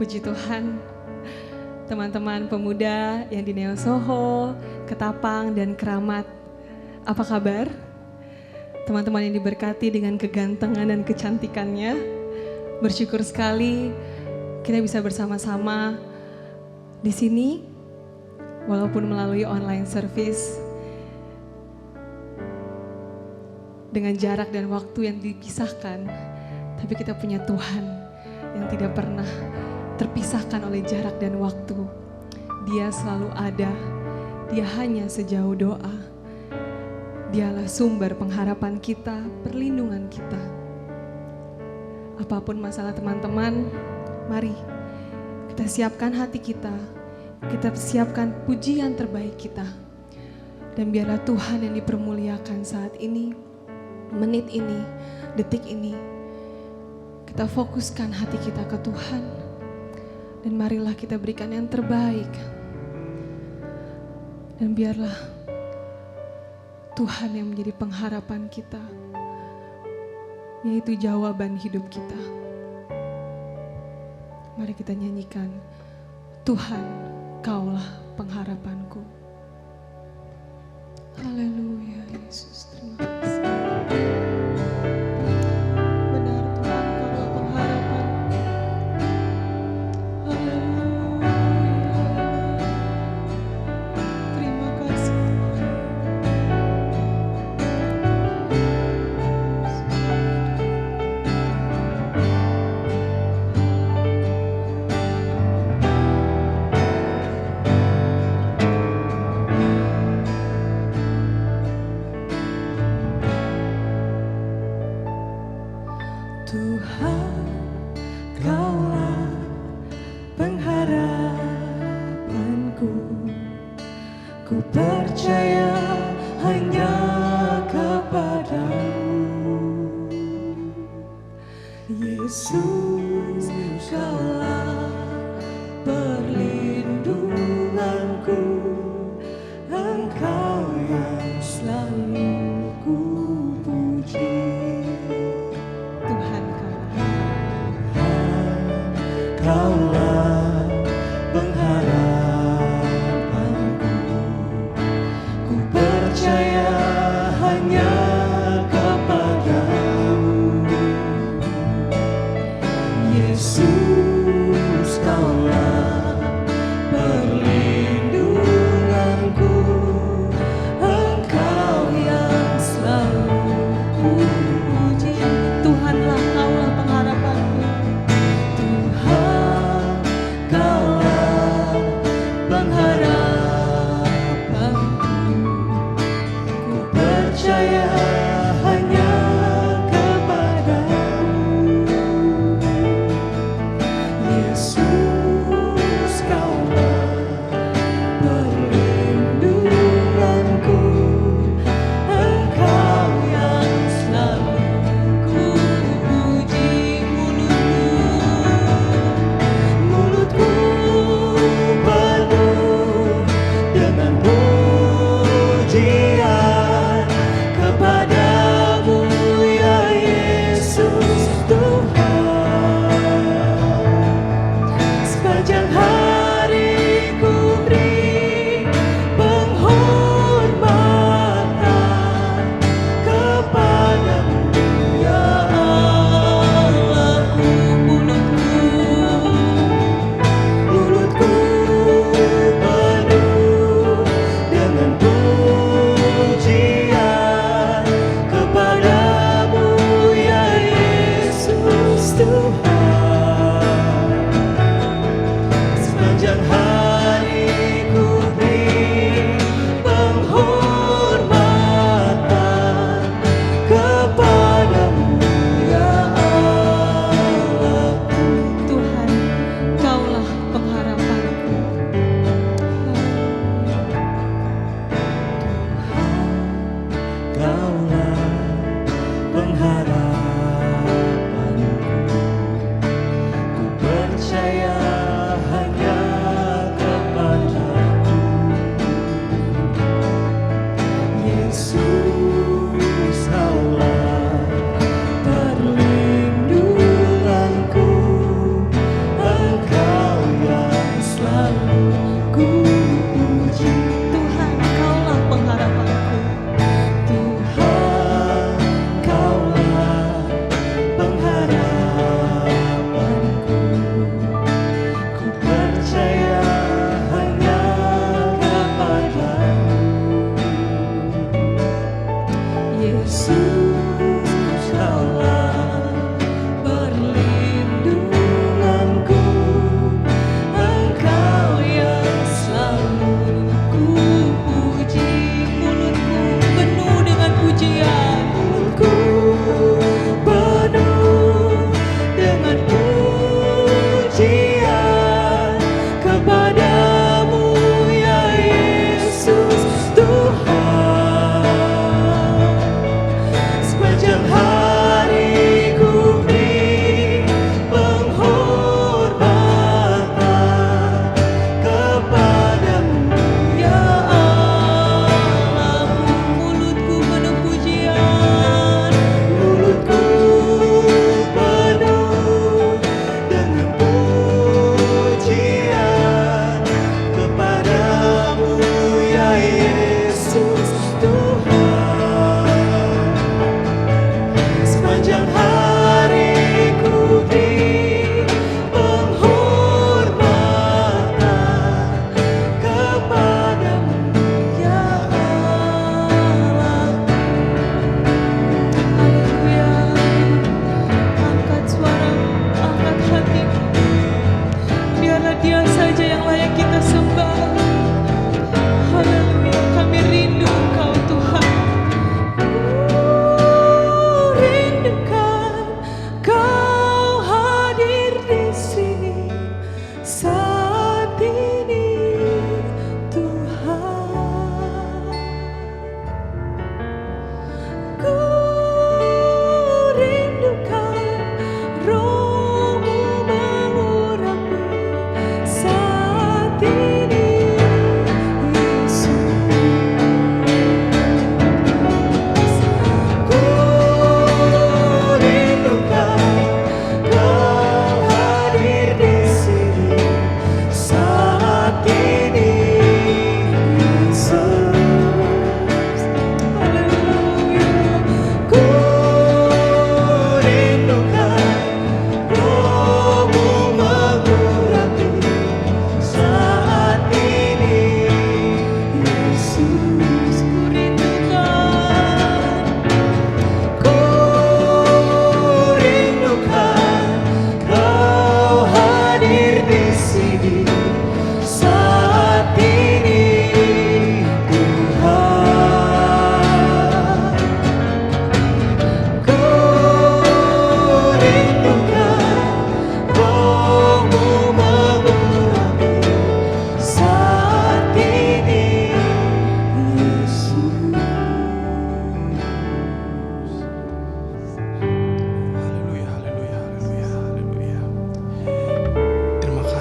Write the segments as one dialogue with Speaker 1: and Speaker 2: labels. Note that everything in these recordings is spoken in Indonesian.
Speaker 1: Puji Tuhan, teman-teman pemuda yang di Neo Soho, Ketapang, dan Keramat. Apa kabar? Teman-teman yang diberkati dengan kegantengan dan kecantikannya. Bersyukur sekali kita bisa bersama-sama di sini, walaupun melalui online service, dengan jarak dan waktu yang dipisahkan, tapi kita punya Tuhan yang tidak pernah terpisahkan oleh jarak dan waktu. Dia selalu ada, dia hanya sejauh doa. Dialah sumber pengharapan kita, perlindungan kita. Apapun masalah teman-teman, mari kita siapkan hati kita siapkan pujian terbaik kita. Dan biarlah Tuhan yang dipermuliakan saat ini, menit ini, detik ini. Kita fokuskan hati kita ke Tuhan. Dan marilah kita berikan yang terbaik. Dan biarlah Tuhan yang menjadi pengharapan kita, yaitu jawaban hidup kita. Mari kita nyanyikan, Tuhan, Kaulah pengharapanku. Haleluya, Yesus, terima kasih. Benar Tuhan, Kaulah pengharapan. Haleluya. Terima kasih. Tuhan, Kaulah pengharapanku. Ku percaya hanya kepadamu. Yesus, Kaulah perlindunganku. Engkau yang selalu ku puji. Kaulah pengharapanku. Ku percaya hanya kepadamu. Yesus, Kaulah perlindunganku. Engkau yang selalu ku puji. Tuhanlah Kaulah pengharapanku. Tuhan,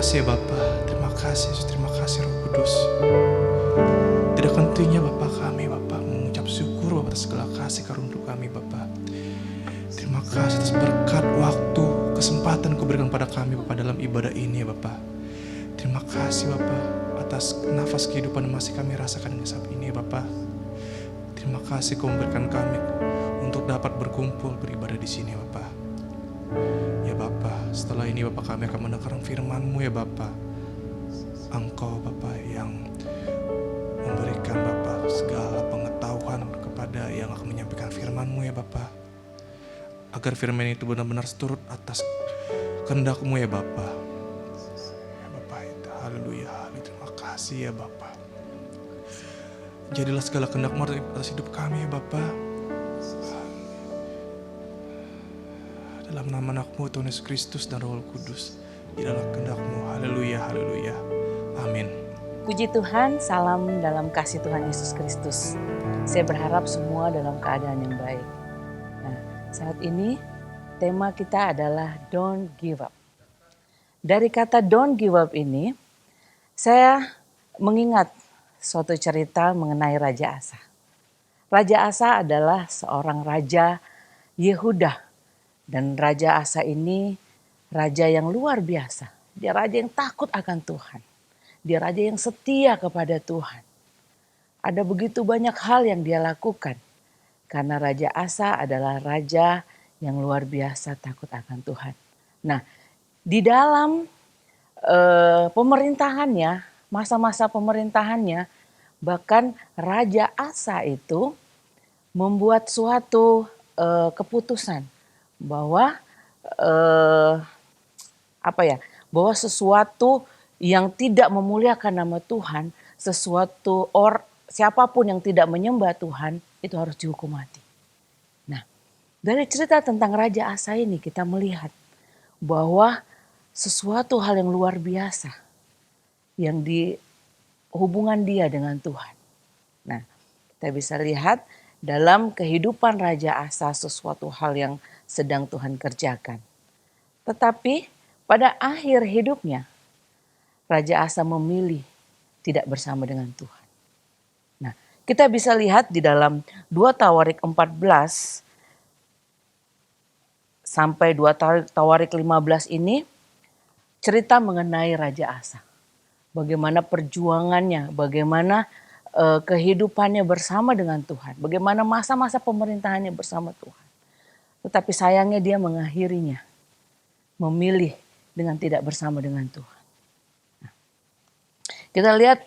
Speaker 2: kasih ya Bapa. Terima kasih Yesus, terima kasih Roh Kudus. Tidak hentinya Bapa kami Bapa mengucap syukur Bapa atas segala kasih karunia kami Bapa. Terima kasih atas berkat waktu, kesempatan Kau berikan pada kami Bapa dalam ibadah ini ya Bapa. Terima kasih Bapa atas nafas kehidupan yang masih kami rasakan hingga saat ini ya Bapa. Terima kasih Kau memberikan kami untuk dapat berkumpul beribadah di sini ya Bapa. Ya Bapa, setelah ini Bapa kami akan mendengarkan firman-Mu ya Bapa. Engkau Bapa yang memberikan Bapa segala pengetahuan kepada yang akan menyampaikan firman-Mu ya Bapa. Agar firman itu benar-benar seturut atas kehendak-Mu ya Bapa. Ya Bapa, haleluya, terima kasih ya Bapa. Jadilah segala kehendak-Mu atas hidup kami ya Bapa. Dalam nama anak-Mu Tuhan Yesus Kristus dan Roh Kudus. Jadilah kehendak-Mu, haleluya, haleluya. Amin.
Speaker 3: Puji Tuhan, salam dalam kasih Tuhan Yesus Kristus. Saya berharap semua dalam keadaan yang baik. Nah, saat ini tema kita adalah Don't Give Up. Dari kata Don't Give Up ini, saya mengingat suatu cerita mengenai Raja Asa. Raja Asa adalah seorang raja Yehuda. Dan Raja Asa ini raja yang luar biasa. Dia raja yang takut akan Tuhan. Dia raja yang setia kepada Tuhan. Ada begitu banyak hal yang dia lakukan. Karena Raja Asa adalah raja yang luar biasa takut akan Tuhan. Nah, di dalam pemerintahannya, masa-masa pemerintahannya, bahkan Raja Asa itu membuat suatu keputusan bahwa bahwa sesuatu yang tidak memuliakan nama Tuhan, siapapun yang tidak menyembah Tuhan itu harus dihukum mati. Nah, dari cerita tentang Raja Asa ini kita melihat bahwa sesuatu hal yang luar biasa yang di hubungan dia dengan Tuhan. Nah, kita bisa lihat dalam kehidupan Raja Asa sesuatu hal yang sedang Tuhan kerjakan. Tetapi pada akhir hidupnya, Raja Asa memilih tidak bersama dengan Tuhan. Nah, kita bisa lihat di dalam 2 Tawarik 14 sampai 2 Tawarik 15 ini cerita mengenai Raja Asa. Bagaimana perjuangannya, bagaimana kehidupannya bersama dengan Tuhan. Bagaimana masa-masa pemerintahannya bersama Tuhan. Tetapi sayangnya dia mengakhirinya. Memilih dengan tidak bersama dengan Tuhan. Nah, kita lihat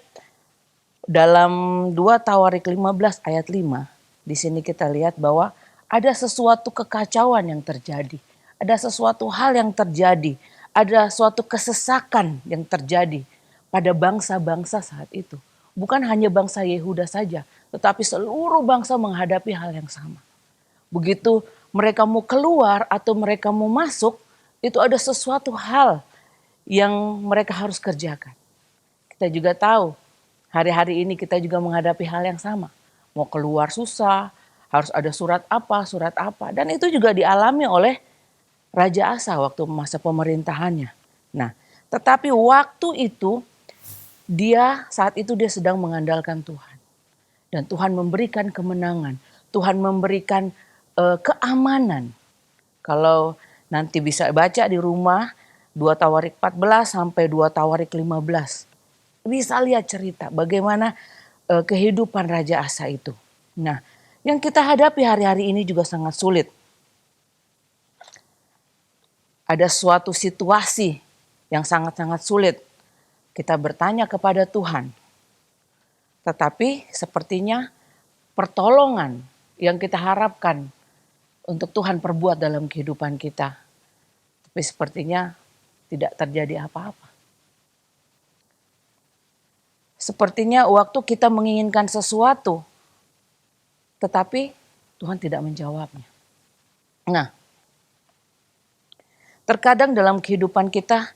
Speaker 3: dalam 2 Tawarik 15 ayat 5. Di sini kita lihat bahwa ada sesuatu kekacauan yang terjadi. Ada sesuatu hal yang terjadi. Ada suatu kesesakan yang terjadi pada bangsa-bangsa saat itu. Bukan hanya bangsa Yehuda saja, tetapi seluruh bangsa menghadapi hal yang sama. Begitu mereka mau keluar atau mereka mau masuk, itu ada sesuatu hal yang mereka harus kerjakan. Kita juga tahu, hari-hari ini kita juga menghadapi hal yang sama. Mau keluar susah, harus ada surat apa. Dan itu juga dialami oleh Raja Asa waktu masa pemerintahannya. Nah, tetapi waktu itu, saat itu dia sedang mengandalkan Tuhan. Dan Tuhan memberikan kemenangan. Tuhan memberikan keamanan. Kalau nanti bisa baca di rumah 2 Tawarik 14 sampai 2 Tawarik 15. Bisa lihat cerita bagaimana kehidupan Raja Asa itu. Nah, yang kita hadapi hari-hari ini juga sangat sulit. Ada suatu situasi yang sangat-sangat sulit. Kita bertanya kepada Tuhan. Tetapi sepertinya pertolongan yang kita harapkan untuk Tuhan perbuat dalam kehidupan kita. Tapi sepertinya tidak terjadi apa-apa. Sepertinya waktu kita menginginkan sesuatu, tetapi Tuhan tidak menjawabnya. Nah, terkadang dalam kehidupan kita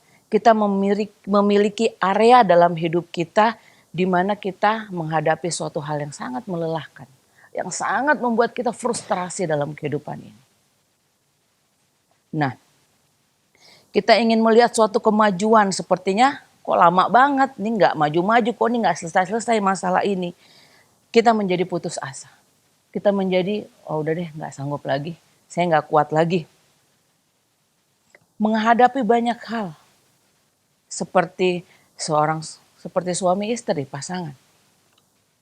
Speaker 3: memiliki area dalam hidup kita di mana kita menghadapi suatu hal yang sangat melelahkan, yang sangat membuat kita frustrasi dalam kehidupan ini. Nah, Kita ingin melihat suatu kemajuan, sepertinya kok lama banget, nih nggak maju-maju, kok nih nggak selesai-selesai masalah ini. Kita menjadi putus asa. Kita menjadi, oh udah deh nggak sanggup lagi, saya nggak kuat lagi. Menghadapi banyak hal, seperti suami istri, pasangan.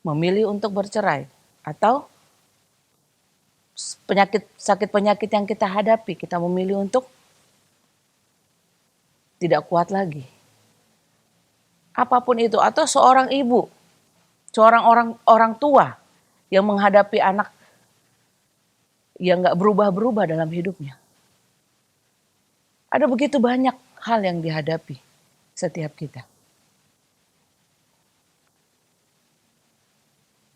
Speaker 3: Memilih untuk bercerai, atau sakit penyakit yang kita hadapi, kita memilih untuk tidak kuat lagi. Apapun itu, atau seorang ibu, seorang orang tua yang menghadapi anak yang gak berubah-berubah dalam hidupnya. Ada begitu banyak hal yang dihadapi setiap kita.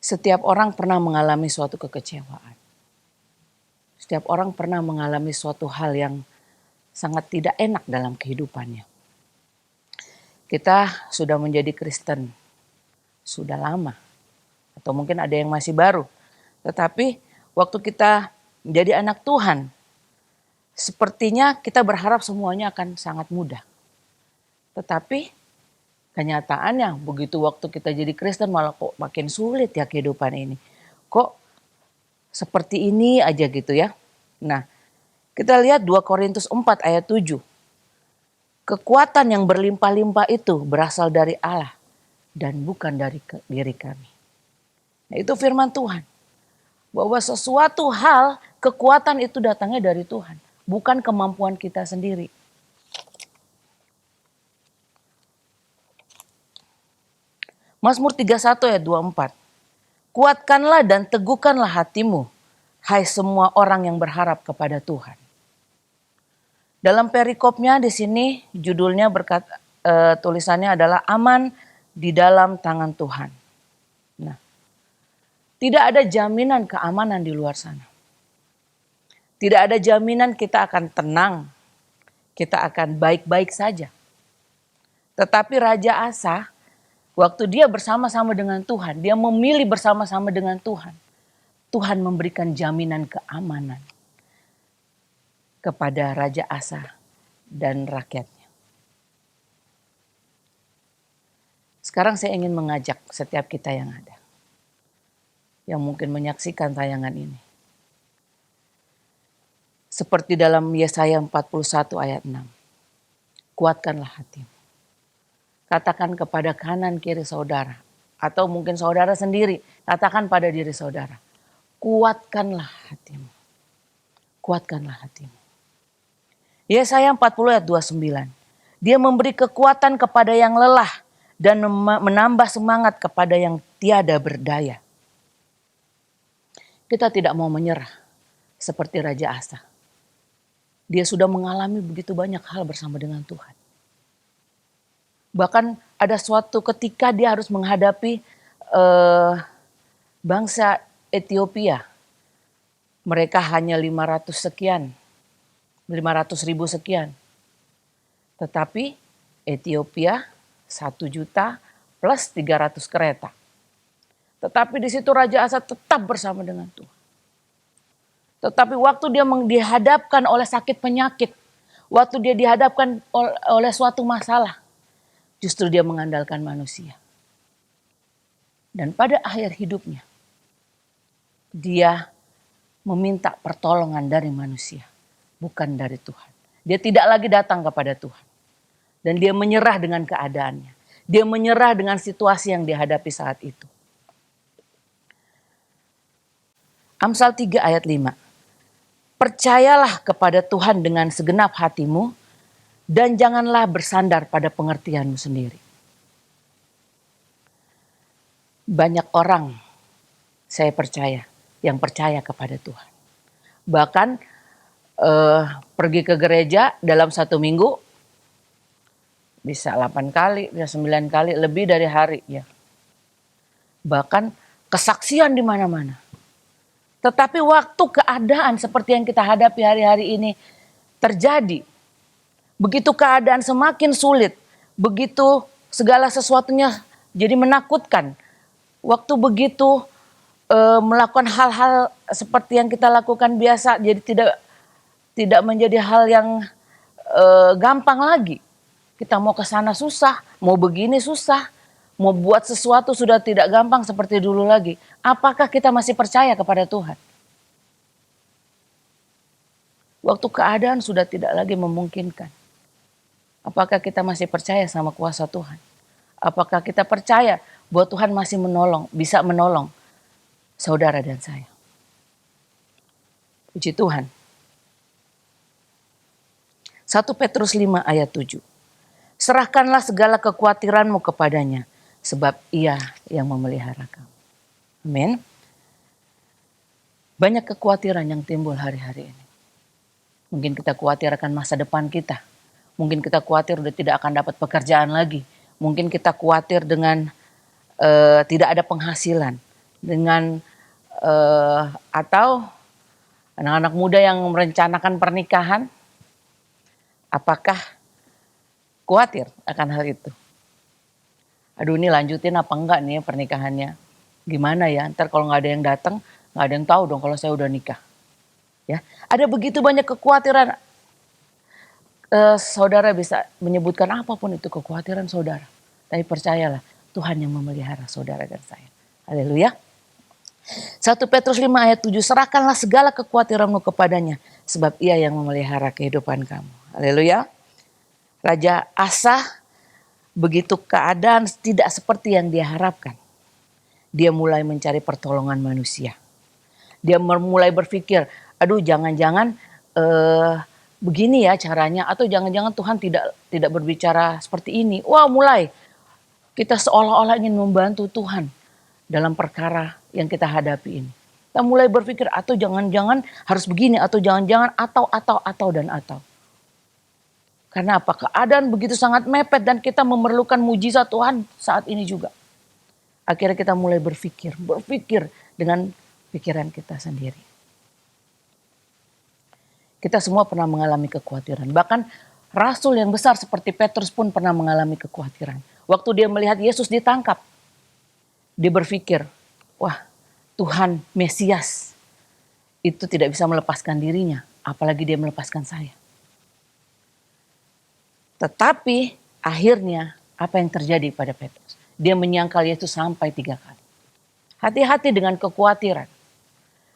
Speaker 3: Setiap orang pernah mengalami suatu kekecewaan. Setiap orang pernah mengalami suatu hal yang sangat tidak enak dalam kehidupannya. Kita sudah menjadi Kristen sudah lama, atau mungkin ada yang masih baru. Tetapi waktu kita menjadi anak Tuhan, sepertinya kita berharap semuanya akan sangat mudah. Tetapi kenyataannya begitu waktu kita jadi Kristen malah kok makin sulit ya kehidupan ini. Kok seperti ini aja gitu ya. Nah, kita lihat 2 Korintus 4 ayat 7. Kekuatan yang berlimpah-limpah itu berasal dari Allah dan bukan dari diri kami. Nah, itu firman Tuhan. Bahwa sesuatu hal, kekuatan itu datangnya dari Tuhan. Bukan kemampuan kita sendiri. Mazmur 31 ayat 24. Kuatkanlah dan teguhkanlah hatimu, hai semua orang yang berharap kepada Tuhan. Dalam perikopnya di sini judulnya tulisannya adalah aman di dalam tangan Tuhan. Nah, tidak ada jaminan keamanan di luar sana. Tidak ada jaminan kita akan tenang, kita akan baik-baik saja. Tetapi Raja Asa, waktu dia bersama-sama dengan Tuhan, dia memilih bersama-sama dengan Tuhan. Tuhan memberikan jaminan keamanan kepada Raja Asa dan rakyatnya. Sekarang saya ingin mengajak setiap kita yang ada, yang mungkin menyaksikan tayangan ini. Seperti dalam Yesaya 41 ayat 6. Kuatkanlah hatimu. Katakan kepada kanan kiri saudara, atau mungkin saudara sendiri, katakan pada diri saudara, kuatkanlah hatimu. Kuatkanlah hatimu. Yesaya 40 ayat 29. Dia memberi kekuatan kepada yang lelah dan menambah semangat kepada yang tiada berdaya. Kita tidak mau menyerah seperti Raja Asa. Dia sudah mengalami begitu banyak hal bersama dengan Tuhan. Bahkan ada suatu ketika dia harus menghadapi bangsa Ethiopia. Mereka hanya 500 sekian. 500.000 sekian. Tetapi Ethiopia 1 juta plus 300 kereta. Tetapi di situ Raja Asa tetap bersama dengan Tuhan. Tetapi waktu dia dihadapkan oleh sakit penyakit, waktu dia dihadapkan oleh suatu masalah, justru dia mengandalkan manusia. Dan pada akhir hidupnya, dia meminta pertolongan dari manusia, bukan dari Tuhan. Dia tidak lagi datang kepada Tuhan. Dan dia menyerah dengan keadaannya. Dia menyerah dengan situasi yang dihadapi saat itu. Amsal 3 ayat 5. Percayalah kepada Tuhan dengan segenap hatimu dan janganlah bersandar pada pengertianmu sendiri. Banyak orang, saya percaya, yang percaya kepada Tuhan. Bahkan pergi ke gereja dalam 1 minggu bisa 8 kali, bisa 9 kali, lebih dari hari ya. Bahkan kesaksian di mana-mana. Tetapi waktu keadaan seperti yang kita hadapi hari-hari ini terjadi, begitu keadaan semakin sulit, begitu segala sesuatunya jadi menakutkan. Waktu begitu melakukan hal-hal seperti yang kita lakukan biasa, jadi tidak menjadi hal yang gampang lagi. Kita mau ke sana susah, mau begini susah, mau buat sesuatu sudah tidak gampang seperti dulu lagi. Apakah kita masih percaya kepada Tuhan? Waktu keadaan sudah tidak lagi memungkinkan. Apakah kita masih percaya sama kuasa Tuhan? Apakah kita percaya bahwa Tuhan masih menolong, bisa menolong saudara dan saya? Puji Tuhan. 1 Petrus 5 ayat 7. Serahkanlah segala kekhawatiranmu kepadanya, sebab Ia yang memelihara kamu. Amin. Banyak kekhawatiran yang timbul hari-hari ini. Mungkin kita khawatir akan masa depan kita. Mungkin kita khawatir udah tidak akan dapat pekerjaan lagi. Mungkin kita khawatir dengan tidak ada penghasilan. Dengan atau anak-anak muda yang merencanakan pernikahan. Apakah khawatir akan hal itu? Aduh, ini lanjutin apa enggak nih pernikahannya? Gimana ya? Ntar kalau nggak ada yang datang, nggak ada yang tahu dong kalau saya udah nikah. Ya, ada begitu banyak kekhawatiran. Saudara bisa menyebutkan apapun itu kekhawatiran saudara. Tapi percayalah, Tuhan yang memelihara saudara dan saya. Haleluya. 1 Petrus 5 ayat 7, serahkanlah segala kekhawatiranmu kepadanya, sebab Ia yang memelihara kehidupan kamu. Haleluya. Raja Asa, begitu keadaan tidak seperti yang dia harapkan, dia mulai mencari pertolongan manusia. Dia mulai berpikir, aduh jangan-jangan begini ya caranya, atau jangan-jangan Tuhan tidak berbicara seperti ini. Wah, mulai kita seolah-olah ingin membantu Tuhan dalam perkara yang kita hadapi ini. Kita mulai berpikir, atau jangan-jangan harus begini, atau jangan-jangan atau. Karena apa? Keadaan begitu sangat mepet dan kita memerlukan mujizat Tuhan saat ini juga. Akhirnya kita mulai berpikir dengan pikiran kita sendiri. Kita semua pernah mengalami kekhawatiran. Bahkan rasul yang besar seperti Petrus pun pernah mengalami kekhawatiran. Waktu dia melihat Yesus ditangkap, dia berpikir, wah, Tuhan Mesias itu tidak bisa melepaskan dirinya, apalagi dia melepaskan saya. Tetapi akhirnya apa yang terjadi pada Petrus? Dia menyangkal Yesus sampai 3 kali. Hati-hati dengan kekhawatiran.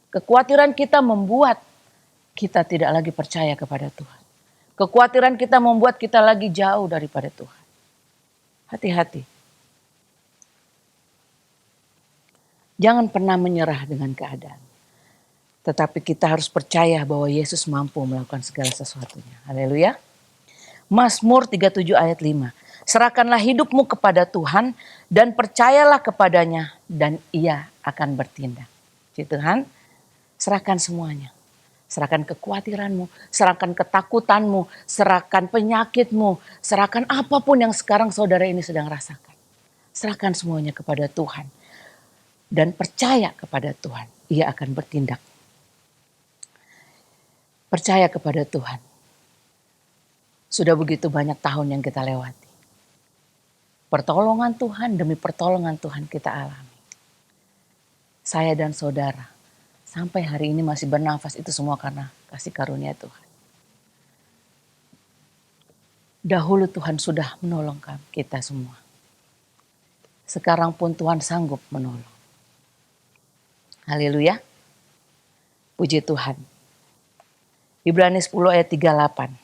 Speaker 3: Kekhawatiran kita membuat kita tidak lagi percaya kepada Tuhan. Kekhawatiran kita membuat kita lagi jauh daripada Tuhan. Hati-hati. Jangan pernah menyerah dengan keadaan. Tetapi kita harus percaya bahwa Yesus mampu melakukan segala sesuatunya. Haleluya. Mazmur 37 ayat 5. Serahkanlah hidupmu kepada Tuhan dan percayalah kepadanya dan Ia akan bertindak. Puji Tuhan, serahkan semuanya. Serahkan kekhawatiranmu, serahkan ketakutanmu, serahkan penyakitmu, serahkan apapun yang sekarang saudara ini sedang rasakan. Serahkan semuanya kepada Tuhan dan percaya kepada Tuhan. Ia akan bertindak. Percaya kepada Tuhan. Sudah begitu banyak tahun yang kita lewati. Pertolongan Tuhan demi pertolongan Tuhan kita alami. Saya dan saudara sampai hari ini masih bernafas, itu semua karena kasih karunia Tuhan. Dahulu Tuhan sudah menolong kita semua. Sekarang pun Tuhan sanggup menolong. Haleluya. Puji Tuhan. Ibrani 10 ayat 38.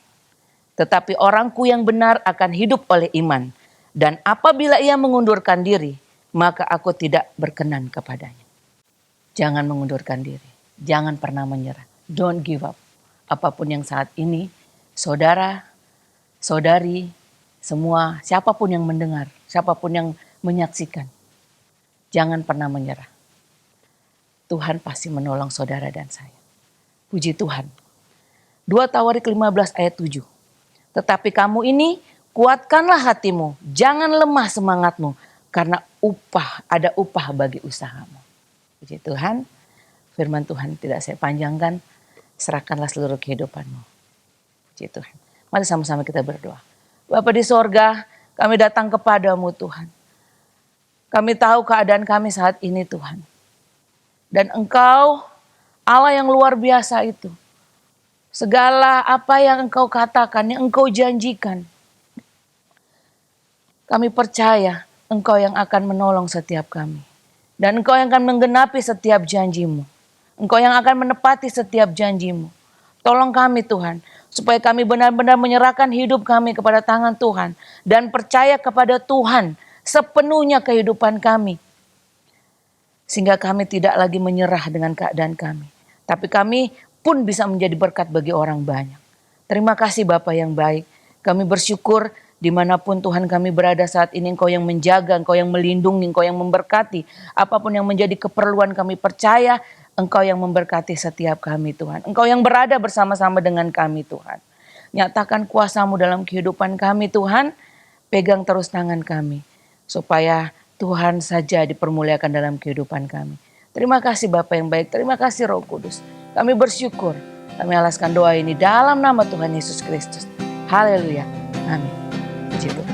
Speaker 3: Tetapi orangku yang benar akan hidup oleh iman. Dan apabila ia mengundurkan diri, maka aku tidak berkenan kepadanya. Jangan mengundurkan diri. Jangan pernah menyerah. Don't give up. Apapun yang saat ini, saudara, saudari, semua, siapapun yang mendengar, siapapun yang menyaksikan. Jangan pernah menyerah. Tuhan pasti menolong saudara dan saya. Puji Tuhan. 2 Tawarik 15 ayat 7. Tetapi kamu ini kuatkanlah hatimu, jangan lemah semangatmu, karena ada upah bagi usahamu. Puji Tuhan, firman Tuhan tidak saya panjangkan, serahkanlah seluruh kehidupanmu. Puji Tuhan. Mari sama-sama kita berdoa. Bapa di sorga, kami datang kepadamu Tuhan. Kami tahu keadaan kami saat ini Tuhan. Dan Engkau, Allah yang luar biasa itu, Segala apa yang Engkau katakan, yang Engkau janjikan, kami percaya Engkau yang akan menolong setiap kami. Dan Engkau yang akan menggenapi setiap janji-Mu. Engkau yang akan menepati setiap janji-Mu. Tolong kami Tuhan, supaya kami benar-benar menyerahkan hidup kami kepada tangan Tuhan. Dan percaya kepada Tuhan sepenuhnya kehidupan kami. Sehingga kami tidak lagi menyerah dengan keadaan kami. Tapi kami pun bisa menjadi berkat bagi orang banyak. Terima kasih Bapa yang baik. Kami bersyukur dimanapun Tuhan kami berada saat ini, Engkau yang menjaga, Engkau yang melindungi, Engkau yang memberkati. Apapun yang menjadi keperluan kami percaya, Engkau yang memberkati setiap kami Tuhan. Engkau yang berada bersama-sama dengan kami Tuhan. Nyatakan kuasa-Mu dalam kehidupan kami Tuhan. Pegang terus tangan kami. Supaya Tuhan saja dipermuliakan dalam kehidupan kami. Terima kasih Bapa yang baik, terima kasih Roh Kudus. Kami bersyukur, kami alaskan doa ini dalam nama Tuhan Yesus Kristus. Haleluya, amin. Puji Tuhan.